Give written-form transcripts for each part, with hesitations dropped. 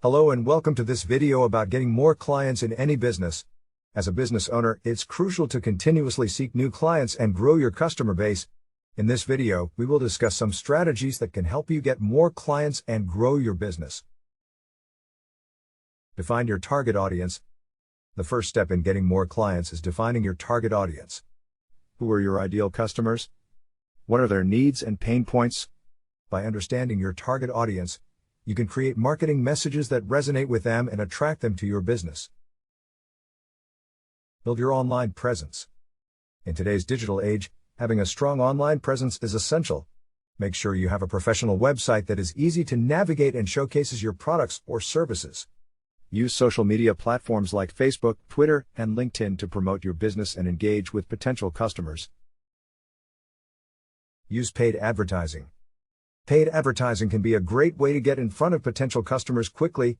Hello and welcome to this video about getting more clients in any business. As a business owner, it's crucial to continuously seek new clients and grow your customer base. In this video, we will discuss some strategies that can help you get more clients and grow your business. Define your target audience. The first step in getting more clients is defining your target audience. Who are your ideal customers? What are their needs and pain points? By understanding your target audience, you can create marketing messages that resonate with them and attract them to your business. Build your online presence. In today's digital age, having a strong online presence is essential. Make sure you have a professional website that is easy to navigate and showcases your products or services. Use social media platforms like Facebook, Twitter, and LinkedIn to promote your business and engage with potential customers. Use paid advertising. Paid advertising can be a great way to get in front of potential customers quickly.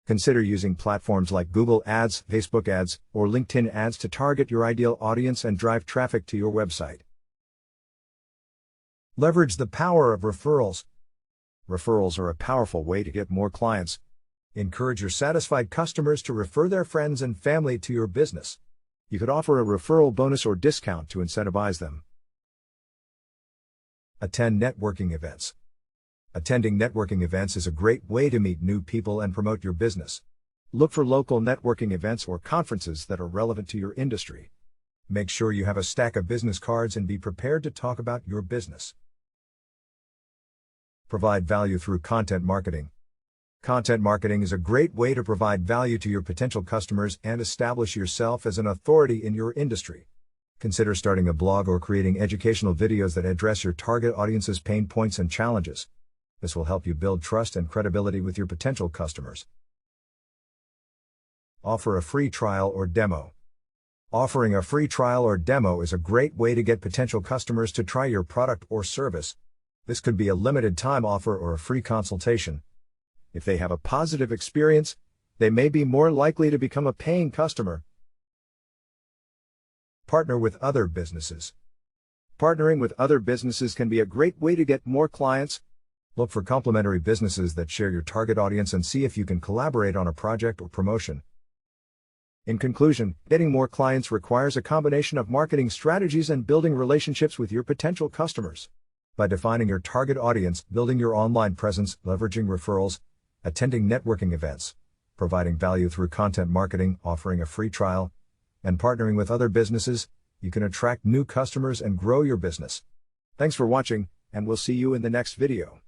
Consider using platforms like Google Ads, Facebook Ads, or LinkedIn Ads to target your ideal audience and drive traffic to your website. Leverage the power of referrals. Referrals are a powerful way to get more clients. Encourage your satisfied customers to refer their friends and family to your business. You could offer a referral bonus or discount to incentivize them. Attend networking events. Attending networking events is a great way to meet new people and promote your business. Look for local networking events or conferences that are relevant to your industry. Make sure you have a stack of business cards and be prepared to talk about your business. Provide value through content marketing. Content marketing is a great way to provide value to your potential customers and establish yourself as an authority in your industry. Consider starting a blog or creating educational videos that address your target audience's pain points and challenges. This will help you build trust and credibility with your potential customers. Offer a free trial or demo. Offering a free trial or demo is a great way to get potential customers to try your product or service. This could be a limited time offer or a free consultation. If they have a positive experience, they may be more likely to become a paying customer. Partner with other businesses. Partnering with other businesses can be a great way to get more clients. Look for complementary businesses that share your target audience and see if you can collaborate on a project or promotion. In conclusion, getting more clients requires a combination of marketing strategies and building relationships with your potential customers. By defining your target audience, building your online presence, leveraging referrals, attending networking events, providing value through content marketing, offering a free trial, and partnering with other businesses, you can attract new customers and grow your business. Thanks for watching, and we'll see you in the next video.